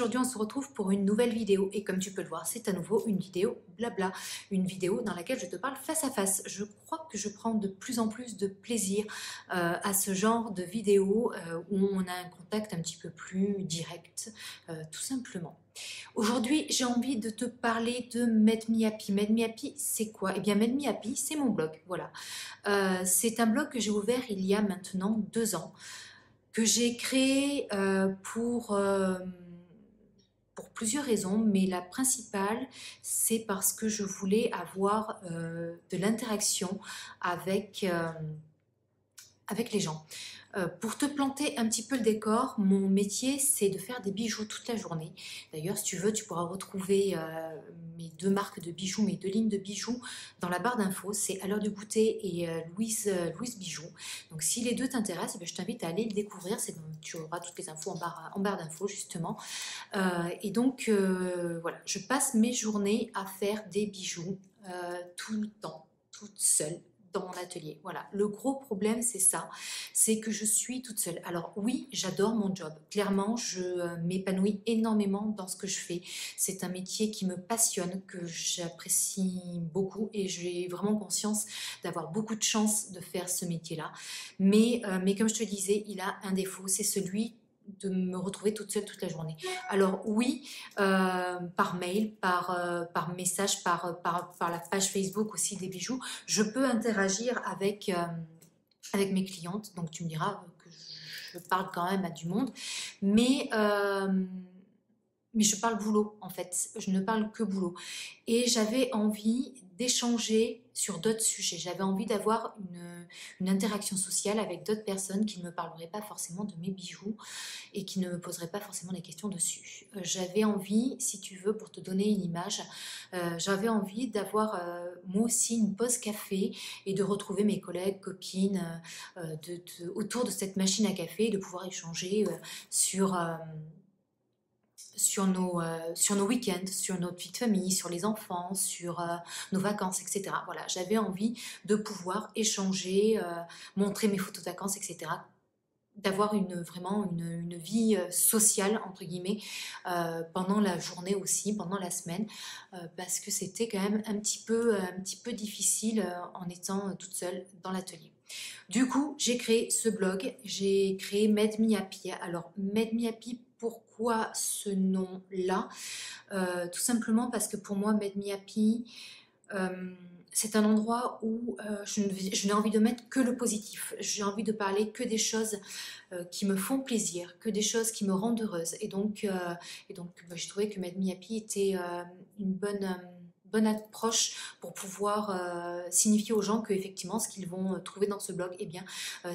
aujourd'hui on se retrouve pour une nouvelle vidéo et comme tu peux le voir c'est à nouveau une vidéo blabla, une vidéo dans laquelle je te parle face à face. Je crois que je prends de plus en plus de plaisir à ce genre de vidéo où on a un contact un petit peu plus direct, tout simplement. Aujourd'hui, j'ai envie de te parler de Made Me Happy. Made Me Happy, c'est quoi? Eh bien, Made Me Happy, c'est mon blog, voilà. C'est un blog que j'ai ouvert il y a maintenant 2 ans, que j'ai créé pour plusieurs raisons, mais la principale, c'est parce que je voulais avoir de l'interaction avec, avec les gens. Pour te planter un petit peu le décor, mon métier c'est de faire des bijoux toute la journée. D'ailleurs, si tu veux, tu pourras retrouver mes deux marques de bijoux, mes deux lignes de bijoux dans la barre d'infos. C'est À l'heure du goûter et Louise Bijoux. Donc si les deux t'intéressent, je t'invite à aller le découvrir. Tu auras toutes les infos en barre d'infos justement. Voilà, je passe mes journées à faire des bijoux tout le temps, toute seule dans mon atelier. Voilà, le gros problème c'est ça, c'est que je suis toute seule. Alors oui, j'adore mon job, clairement je m'épanouis énormément dans ce que je fais. C'est un métier qui me passionne, que j'apprécie beaucoup et j'ai vraiment conscience d'avoir beaucoup de chance de faire ce métier-là. Mais comme je te disais, il a un défaut, c'est celui de me retrouver toute seule toute la journée. Alors oui, par mail, par message, par la page Facebook aussi des bijoux, je peux interagir avec mes clientes. Donc tu me diras que je parle quand même à du monde, mais, euh, mais je parle boulot en fait, je ne parle que boulot. Et j'avais envie d'échanger sur d'autres sujets, j'avais envie d'avoir une interaction sociale avec d'autres personnes qui ne me parleraient pas forcément de mes bijoux et qui ne me poseraient pas forcément des questions dessus. J'avais envie, si tu veux, pour te donner une image, j'avais envie d'avoir moi aussi une pause café et de retrouver mes collègues, copines autour de cette machine à café, de pouvoir échanger sur nos week-ends, sur notre vie de famille, sur les enfants, sur nos vacances, etc. Voilà, j'avais envie de pouvoir échanger, montrer mes photos de vacances, etc. D'avoir vraiment une vie sociale, entre guillemets, pendant la journée aussi, pendant la semaine, parce que c'était quand même un petit peu difficile en étant toute seule dans l'atelier. Du coup, j'ai créé ce blog, j'ai créé Made Me Happy. Alors, Made Me Happy, pourquoi ce nom-là? Tout simplement parce que pour moi, Made Me Happy, c'est un endroit où je n'ai envie de mettre que le positif. J'ai envie de parler que des choses qui me font plaisir, que des choses qui me rendent heureuse. J'ai trouvé que Made Me Happy était une bonne approche pour pouvoir signifier aux gens que effectivement ce qu'ils vont trouver dans ce blog, eh bien,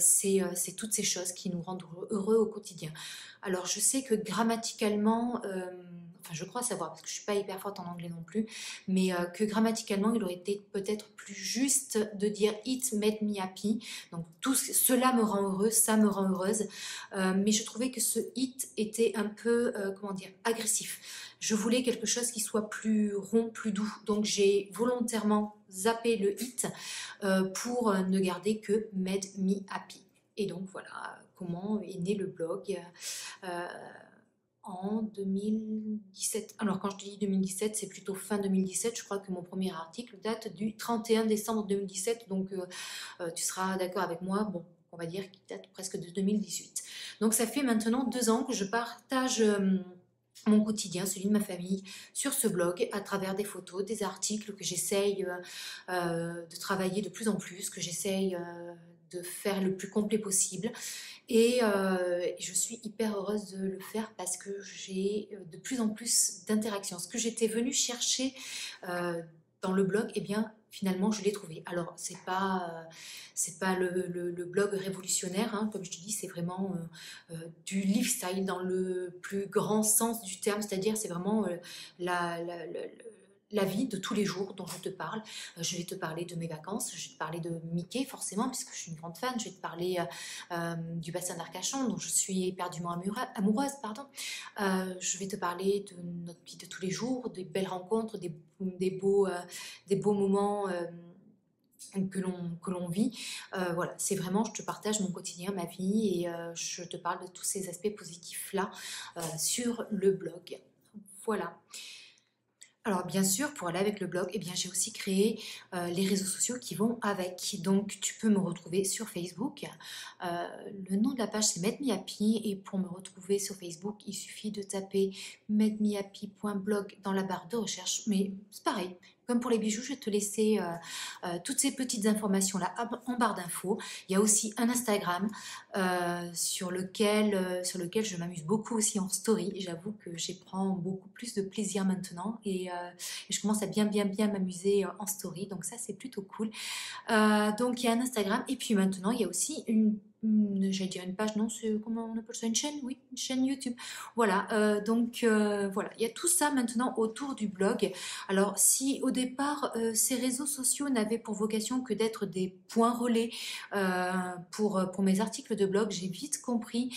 c'est toutes ces choses qui nous rendent heureux au quotidien. Alors je sais que grammaticalement, enfin je crois savoir parce que je suis pas hyper forte en anglais non plus, mais que grammaticalement il aurait été peut-être plus juste de dire it made me happy. Donc tout cela me rend heureuse, ça me rend heureuse. Mais je trouvais que ce it était un peu, comment dire, agressif. Je voulais quelque chose qui soit plus rond, plus doux. Donc j'ai volontairement zappé le it pour ne garder que Made Me Happy. Et donc voilà comment est né le blog euh, en 2017. Alors quand je te dis 2017, c'est plutôt fin 2017. Je crois que mon premier article date du 31 décembre 2017. Donc tu seras d'accord avec moi. Bon, on va dire qu'il date presque de 2018. Donc ça fait maintenant 2 ans que je partage mon quotidien, celui de ma famille, sur ce blog, à travers des photos, des articles que j'essaye de travailler de plus en plus, que j'essaye de faire le plus complet possible. Et je suis hyper heureuse de le faire parce que j'ai de plus en plus d'interactions. Ce que j'étais venue chercher dans le blog, eh bien, finalement, je l'ai trouvé. Alors, c'est pas le blog révolutionnaire, hein, comme je te dis, c'est vraiment du lifestyle dans le plus grand sens du terme, c'est-à-dire c'est vraiment la, la, la, la vie de tous les jours dont je te parle. Je vais te parler de mes vacances, je vais te parler de Mickey forcément, puisque je suis une grande fan, je vais te parler du bassin d'Arcachon, dont je suis éperdument amoureuse. Pardon. Je vais te parler de notre vie de tous les jours, des belles rencontres, des beaux moments que l'on vit. Voilà, c'est vraiment, je te partage mon quotidien, ma vie, et je te parle de tous ces aspects positifs-là sur le blog. Voilà. Alors bien sûr, pour aller avec le blog, eh bien, j'ai aussi créé les réseaux sociaux qui vont avec. Donc tu peux me retrouver sur Facebook. Le nom de la page c'est Make Me Happy, et pour me retrouver sur Facebook, il suffit de taper makemehappy.blog dans la barre de recherche. Mais c'est pareil, comme pour les bijoux, je vais te laisser toutes ces petites informations-là en barre d'infos. Il y a aussi un Instagram sur lequel je m'amuse beaucoup aussi en story. J'avoue que j'y prends beaucoup plus de plaisir maintenant, et je commence à bien m'amuser en story, donc ça c'est plutôt cool. Donc il y a un Instagram, et puis maintenant il y a aussi j'allais dire une page, non, c'est comment on appelle ça, une chaîne, oui, une chaîne YouTube. Voilà, voilà, il y a tout ça maintenant autour du blog. Alors si au départ ces réseaux sociaux n'avaient pour vocation que d'être des points relais pour mes articles de blog, j'ai vite compris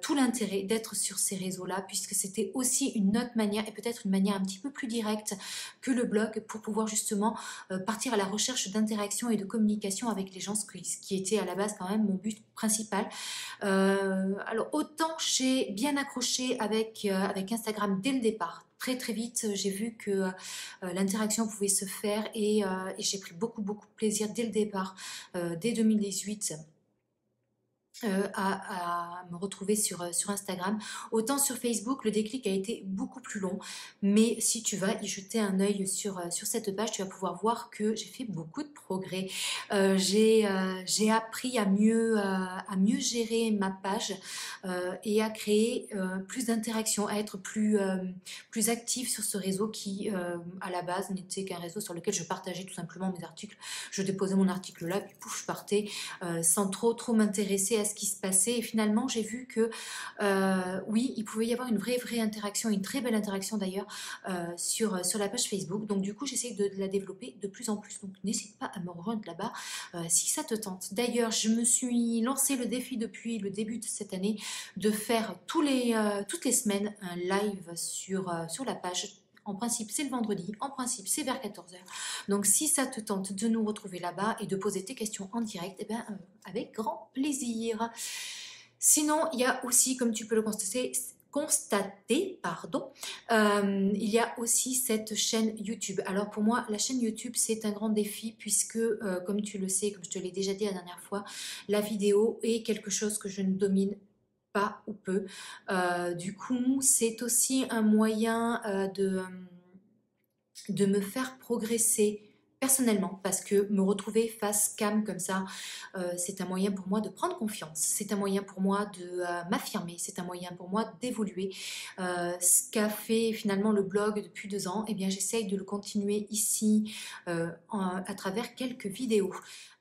tout l'intérêt d'être sur ces réseaux-là, puisque c'était aussi une autre manière, et peut-être une manière un petit peu plus directe que le blog, pour pouvoir justement partir à la recherche d'interaction et de communication avec les gens, ce qui était à la base quand même mon but principal. Alors autant j'ai bien accroché avec Instagram dès le départ. Très vite, j'ai vu que l'interaction pouvait se faire, et j'ai pris beaucoup de plaisir dès le départ, dès 2018. À me retrouver sur Instagram. Autant sur Facebook, le déclic a été beaucoup plus long, mais si tu vas y jeter un œil sur cette page, tu vas pouvoir voir que j'ai fait beaucoup de progrès. J'ai appris à mieux gérer ma page et à créer plus d'interactions, à être plus active sur ce réseau qui, à la base, n'était qu'un réseau sur lequel je partageais tout simplement mes articles. Je déposais mon article là, puis pouf, je partais sans trop m'intéresser à ce qui se passait, et finalement j'ai vu que oui, il pouvait y avoir une vraie interaction, une très belle interaction d'ailleurs sur la page Facebook. Donc du coup j'essaie de la développer de plus en plus, donc n'hésite pas à me rejoindre là-bas si ça te tente. D'ailleurs je me suis lancé le défi depuis le début de cette année de faire toutes les semaines un live sur la page. En principe, c'est le vendredi. En principe, c'est vers 14h. Donc, si ça te tente de nous retrouver là-bas et de poser tes questions en direct, eh bien, avec grand plaisir. Sinon, il y a aussi, comme tu peux le constater, pardon, il y a aussi cette chaîne YouTube. Alors pour moi, la chaîne YouTube, c'est un grand défi, puisque, comme tu le sais, comme je te l'ai déjà dit la dernière fois, la vidéo est quelque chose que je ne domine pas ou peu. Du coup, c'est aussi un moyen de me faire progresser personnellement, parce que me retrouver face cam comme ça, c'est un moyen pour moi de prendre confiance, c'est un moyen pour moi de m'affirmer, c'est un moyen pour moi d'évoluer. Ce qu'a fait finalement le blog depuis 2 ans, eh bien j'essaye de le continuer ici à travers quelques vidéos.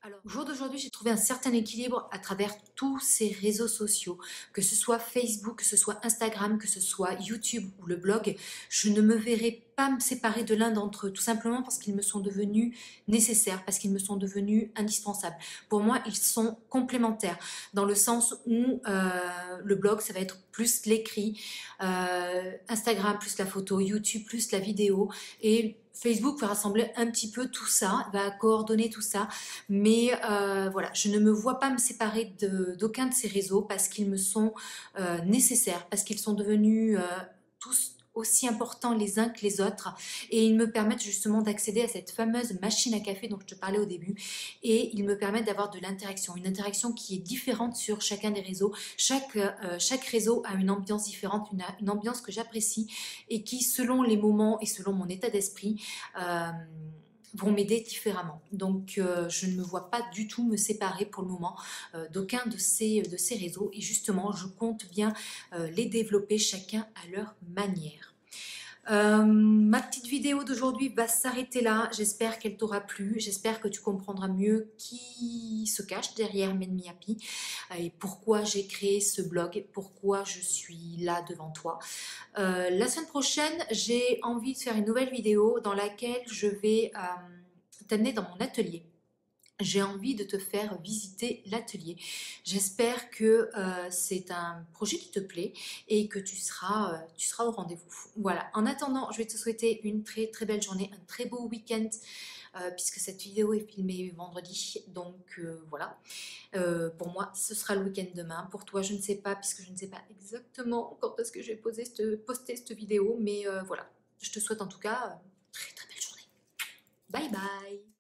Alors, au jour d'aujourd'hui, j'ai trouvé un certain équilibre à travers tous ces réseaux sociaux, que ce soit Facebook, que ce soit Instagram, que ce soit YouTube ou le blog. Je ne me verrai pas me séparer de l'un d'entre eux, tout simplement parce qu'ils me sont devenus nécessaires, parce qu'ils me sont devenus indispensables. Pour moi, ils sont complémentaires, dans le sens où le blog, ça va être plus l'écrit, Instagram plus la photo, YouTube plus la vidéo, et Facebook va rassembler un petit peu tout ça, va coordonner tout ça, mais voilà, je ne me vois pas me séparer d'aucun de ces réseaux, parce qu'ils me sont nécessaires, parce qu'ils sont devenus tous aussi importants les uns que les autres, et ils me permettent justement d'accéder à cette fameuse machine à café dont je te parlais au début, et ils me permettent d'avoir de l'interaction, une interaction qui est différente sur chacun des réseaux. Chaque réseau a une ambiance différente, une ambiance que j'apprécie, et qui, selon les moments et selon mon état d'esprit, vont m'aider différemment. Donc je ne me vois pas du tout me séparer pour le moment d'aucun de ces réseaux, et justement je compte bien les développer chacun à leur manière. Ma petite vidéo d'aujourd'hui va s'arrêter là. J'espère qu'elle t'aura plu. J'espère que tu comprendras mieux qui se cache derrière Make Me Happy et pourquoi j'ai créé ce blog, pourquoi je suis là devant toi. La semaine prochaine, j'ai envie de faire une nouvelle vidéo dans laquelle je vais t'amener dans mon atelier. j'ai envie de te faire visiter l'atelier. J'espère que c'est un projet qui te plaît et que tu seras au rendez-vous. Voilà, en attendant, je vais te souhaiter une très très belle journée, un très beau week-end, puisque cette vidéo est filmée vendredi. Donc voilà, pour moi, ce sera le week-end demain. Pour toi, je ne sais pas, puisque je ne sais pas exactement quand est-ce que je vais poster cette vidéo. Mais voilà, je te souhaite en tout cas très très belle journée. Bye bye.